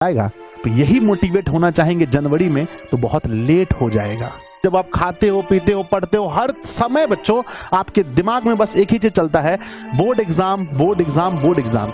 आएगा। तो यही मोटिवेट होना चाहेंगे जनवरी में तो बहुत लेट हो जाएगा। जब आप खाते हो, पीते हो, पढ़ते हो, हर समय बच्चों आपके दिमाग में बस एक ही चीज चलता है, board exam, board exam, board exam.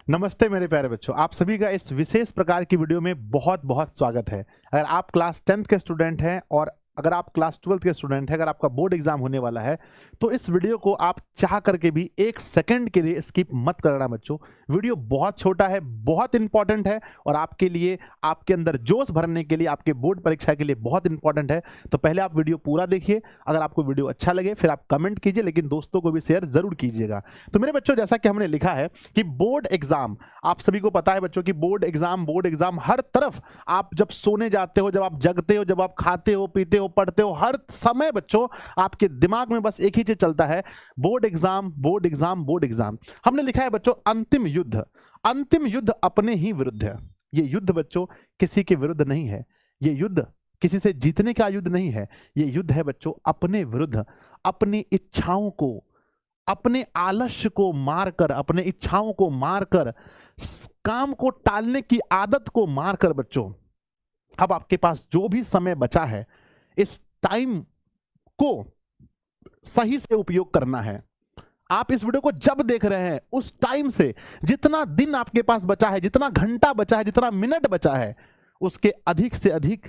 नमस्ते मेरे प्यारे बच्चों, आप सभी का इस विशेष प्रकार की वीडियो में बहुत बहुत स्वागत है। अगर आप क्लास 10th के स्टूडेंट हैं और अगर आप क्लास 12th के स्टूडेंट हैं, अगर आपका बोर्ड एग्जाम होने वाला है तो इस वीडियो को आप चाह करके भी एक सेकंड के लिए स्किप मत करना बच्चों। वीडियो बहुत छोटा है, बहुत इंपॉर्टेंट है और आपके लिए, आपके अंदर जोश भरने के लिए, आपके बोर्ड परीक्षा के लिए बहुत इंपॉर्टेंट है। तो पहले आप वीडियो पूरा देखिए, अगर आपको वीडियो अच्छा लगे फिर आप कमेंट कीजिए, लेकिन दोस्तों को भी शेयर जरूर कीजिएगा। तो मेरे बच्चों, जैसा कि हमने लिखा है कि बोर्ड एग्जाम, आप सभी को पता है बच्चों कि बोर्ड एग्जाम हर तरफ, आप जब सोने जाते हो, जब आप जगते हो, जब आप खाते हो, पीते हो, पढ़ते हो, हर समय बच्चों आपके दिमाग में बस एक ही चीज चलता है, board exam, board exam, board exam. हमने लिखा है बच्चों अंतिम युद्ध। अंतिम युद्ध अपने ही विरुद्ध है। ये युद्ध बच्चों किसी के विरुद्ध नहीं है, ये युद्ध किसी से जीतने का युद्ध नहीं है, ये युद्ध है बच्चों अपने विरुद्ध, अपनी इच्छाओं को, अपने आलस्य को मारकर, अपने इच्छाओं को मारकर, काम को टालने की आदत को मारकर बच्चों, अब आपके पास जो भी समय बचा है इस टाइम को सही से उपयोग करना है। आप इस वीडियो को जब देख रहे हैं उस टाइम से जितना दिन आपके पास बचा है, जितना घंटा बचा है, जितना मिनट बचा है, उसके अधिक से अधिक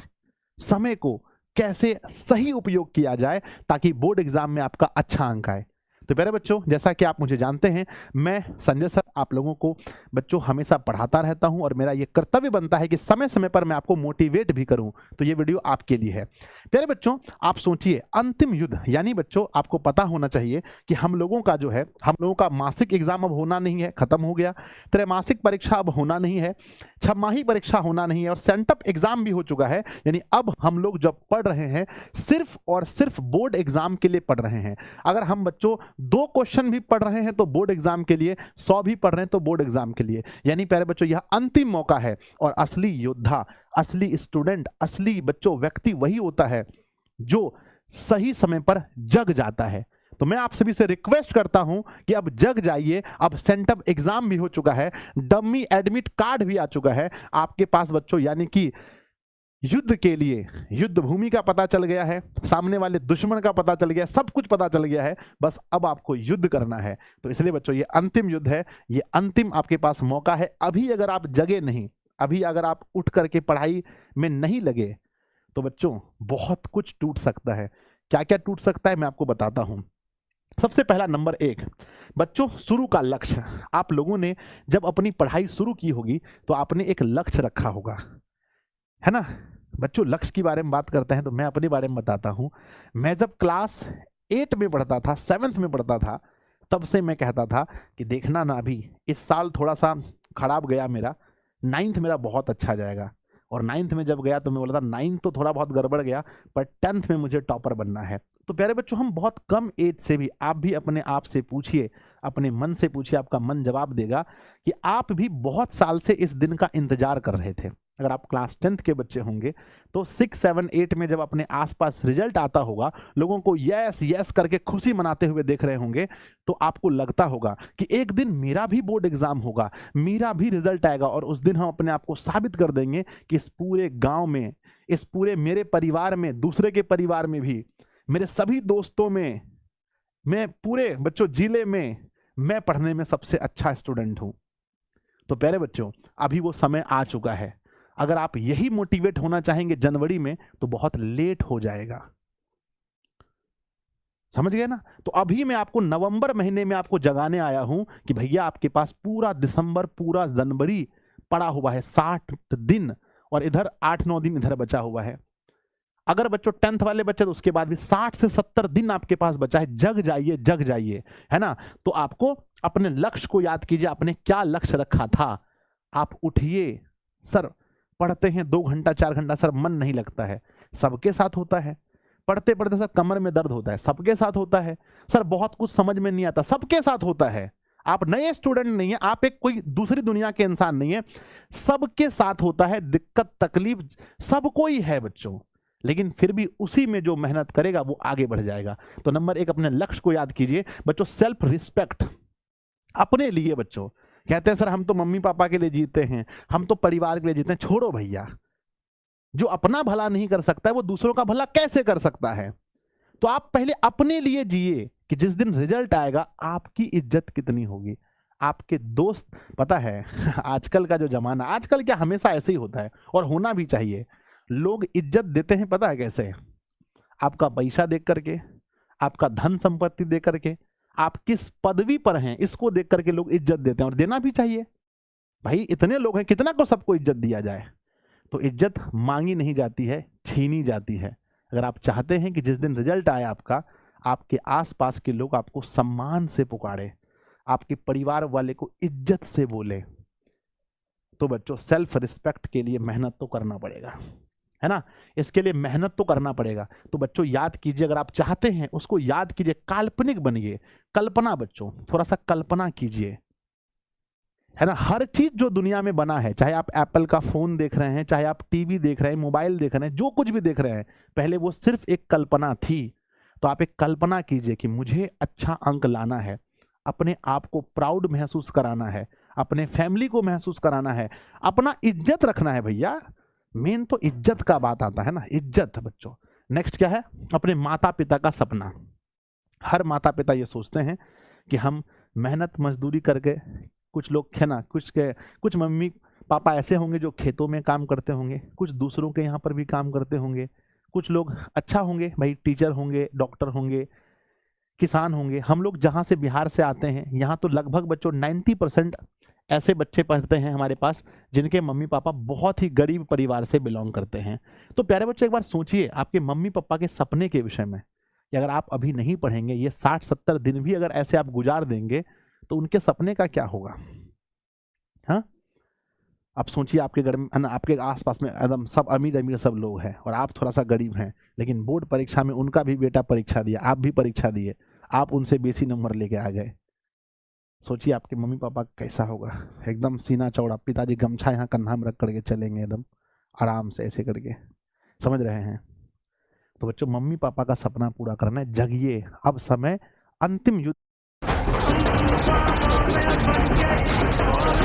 समय को कैसे सही उपयोग किया जाए ताकि बोर्ड एग्जाम में आपका अच्छा अंक आए। तो प्यारे बच्चों, जैसा कि आप मुझे जानते हैं, मैं संजय सर आप लोगों को बच्चों हमेशा पढ़ाता रहता हूं और मेरा ये कर्तव्य बनता है कि समय समय पर मैं आपको मोटिवेट भी करूं। तो ये वीडियो आपके लिए है। प्यारे बच्चों, आप सोचिए अंतिम युद्ध, यानी बच्चों आपको पता होना चाहिए कि हम लोगों का जो है, हम लोगों का मासिक एग्जाम अब होना नहीं है, खत्म हो गया। त्रैमासिक परीक्षा अब होना नहीं है, छमाही परीक्षा होना नहीं है और सेंटअप एग्जाम भी हो चुका है। यानी अब हम लोग जब पढ़ रहे हैं सिर्फ और सिर्फ बोर्ड एग्जाम के लिए पढ़ रहे हैं। अगर हम बच्चों 2 क्वेश्चन भी पढ़ रहे हैं तो बोर्ड एग्जाम के लिए, 100 भी पढ़ रहे हैं तो बोर्ड एग्जाम के लिए। यानी प्यारे बच्चों यह अंतिम मौका है और असली योद्धा, असली स्टूडेंट, असली बच्चों व्यक्ति वही होता है जो सही समय पर जग जाता है। तो मैं आप सभी से रिक्वेस्ट करता हूं कि अब जग जाइए। अब सेंटअप एग्जाम भी हो चुका है, डमी एडमिट कार्ड भी आ चुका है आपके पास बच्चों, यानी कि युद्ध के लिए युद्ध भूमि का पता चल गया है, सामने वाले दुश्मन का पता चल गया, सब कुछ पता चल गया है, बस अब आपको युद्ध करना है। तो इसलिए बच्चों ये अंतिम युद्ध है, ये अंतिम आपके पास मौका है। अभी अगर आप जगे नहीं, अभी अगर आप उठ करके पढ़ाई में नहीं लगे तो बच्चों बहुत कुछ टूट सकता है। क्या क्या टूट सकता है मैं आपको बताता हूं। सबसे पहला नंबर 1 बच्चों, शुरू का लक्ष्य। आप लोगों ने जब अपनी पढ़ाई शुरू की होगी तो आपने एक लक्ष्य रखा होगा, है ना बच्चों। लक्ष्य की बारे में बात करते हैं तो मैं अपने बारे में बताता हूं। मैं जब क्लास 8 में पढ़ता था, 7th में पढ़ता था, तब से मैं कहता था कि देखना ना, अभी इस साल थोड़ा सा खराब गया मेरा, 9th मेरा बहुत अच्छा जाएगा। और 9th में जब गया तो मैं बोला था 9th तो थोड़ा बहुत गड़बड़ गया, पर 10th में मुझे टॉपर बनना है। तो प्यारे बच्चों, हम बहुत कम एज से भी, आप भी अपने आप से पूछिए, अपने मन से पूछिए, आपका मन जवाब देगा कि आप भी बहुत साल से इस दिन का इंतजार कर रहे थे। अगर आप क्लास 10th के बच्चे होंगे तो 6, 7, 8 में जब अपने आसपास रिजल्ट आता होगा, लोगों को यस यस करके खुशी मनाते हुए देख रहे होंगे, तो आपको लगता होगा कि एक दिन मेरा भी बोर्ड एग्जाम होगा, मेरा भी रिजल्ट आएगा और उस दिन हम अपने आप को साबित कर देंगे कि इस पूरे गांव में, इस पूरे मेरे परिवार में, दूसरे के परिवार में भी, मेरे सभी दोस्तों में, मैं पूरे बच्चों जिले में, मैं पढ़ने में सबसे अच्छा स्टूडेंट हूं। तो प्यारे बच्चों, अभी वो समय आ चुका है। अगर आप यही मोटिवेट होना चाहेंगे जनवरी में तो बहुत लेट हो जाएगा। समझ गए ना। तो अभी मैं आपको नवंबर महीने में आपको जगाने आया हूं कि भैया आपके पास पूरा दिसंबर, पूरा जनवरी पड़ा हुआ है, 60 दिन, और इधर 8-9 दिन इधर बचा हुआ है। अगर बच्चों 10th वाले बच्चे तो उसके बाद भी 60 से 70 दिन आपके पास बचा है। जग जाइए, जग जाइए, है ना। तो आपको अपने लक्ष्य को याद कीजिए, आपने क्या लक्ष्य रखा था। आप उठिए, सर पढ़ते हैं 2 घंटा 4 घंटा, सर मन नहीं लगता है, सबके साथ होता है। पढ़ते पढ़ते सर कमर में दर्द होता है, सबके साथ होता है। सर बहुत कुछ समझ में नहीं आता, सबके साथ होता है। आप नए स्टूडेंट नहीं है, आप एक कोई दूसरी दुनिया के इंसान नहीं है, सबके साथ होता है। दिक्कत तकलीफ सबको ही है बच्चों। लेकिन फिर भी उसी में जो मेहनत करेगा वो आगे बढ़ जाएगा। तो नंबर 1 अपने लक्ष्य को याद कीजिए बच्चों, सेल्फ रिस्पेक्ट अपने लिए। बच्चों कहते हैं सर हम तो मम्मी पापा के लिए जीते हैं, हम तो परिवार के लिए जीते हैं। छोड़ो भैया, जो अपना भला नहीं कर सकता है वो दूसरों का भला कैसे कर सकता है? तो आप पहले अपने लिए जिए कि जिस दिन रिजल्ट आएगा आपकी इज्जत कितनी होगी। आपके दोस्त, पता है आजकल का जो जमाना, आजकल क्या हमेशा ऐसे ही होता है और होना भी चाहिए, लोग इज्जत देते हैं पता है कैसे? आपका पैसा देख करके, आपका धन संपत्ति देख करके, आप किस पदवी पर हैं इसको देख करके लोग इज्जत देते हैं, और देना भी चाहिए। भाई इतने लोग हैं, कितना को सबको इज्जत दिया जाए? तो इज्जत मांगी नहीं जाती है, छीनी जाती है। अगर आप चाहते हैं कि जिस दिन रिजल्ट आए आपका, आपके आसपास के लोग आपको सम्मान से पुकारे, आपके परिवार वाले को इज्जत से बोले, तो बच्चों सेल्फ रिस्पेक्ट के लिए मेहनत तो करना पड़ेगा, है ना? इसके लिए मेहनत तो करना पड़ेगा। तो बच्चों याद कीजिए, अगर आप चाहते हैं उसको याद कीजिए, काल्पनिक बनिए। कल्पना बच्चों, थोड़ा सा कल्पना कीजिए, है ना? हर चीज जो दुनिया में बना है, चाहे आप एप्पल का फोन देख रहे हैं, चाहे आप टीवी देख रहे हैं, मोबाइल देख रहे हैं, जो कुछ भी देख रहे हैं, पहले वो सिर्फ एक कल्पना थी। तो आप एक कल्पना कीजिए कि मुझे अच्छा अंक लाना है, अपने आप को प्राउड महसूस कराना है, अपने फैमिली को महसूस कराना है, अपना इज्जत रखना है भैया। मेन तो इज्जत का बात आता है ना, इज्जत बच्चों। नेक्स्ट क्या है? अपने माता पिता का सपना। हर माता पिता ये सोचते हैं कि हम मेहनत मजदूरी करके, कुछ लोग है ना, कुछ मम्मी पापा ऐसे होंगे जो खेतों में काम करते होंगे, कुछ दूसरों के यहाँ पर भी काम करते होंगे, कुछ लोग अच्छा होंगे भाई, टीचर होंगे, डॉक्टर होंगे, किसान होंगे। हम लोग जहाँ से बिहार से आते हैं, यहाँ तो लगभग बच्चों 90% ऐसे बच्चे पढ़ते हैं हमारे पास जिनके मम्मी पापा बहुत ही गरीब परिवार से बिलोंग करते हैं। तो प्यारे बच्चों एक बार सोचिए आपके मम्मी पापा के सपने के विषय में, कि अगर आप अभी नहीं पढ़ेंगे, ये 60-70 दिन भी अगर ऐसे आप गुजार देंगे तो उनके सपने का क्या होगा? हाँ, आप सोचिए आपके घर में, आपके आसपास में एकदम सब अमीर अमीर सब लोग हैं और आप थोड़ा सा गरीब हैं, लेकिन बोर्ड परीक्षा में उनका भी बेटा परीक्षा दिया, आप भी परीक्षा दिए, आप उनसे बेसी नंबर लेके आ गए। सोचिए आपके मम्मी पापा कैसा होगा? एकदम सीना चौड़ा, पिताजी गमछा यहाँ कंधा में रख करके चलेंगे एकदम आराम से ऐसे करके, समझ रहे हैं? तो बच्चों मम्मी पापा का सपना पूरा करना है, जगिए, अब समय अंतिम युद्ध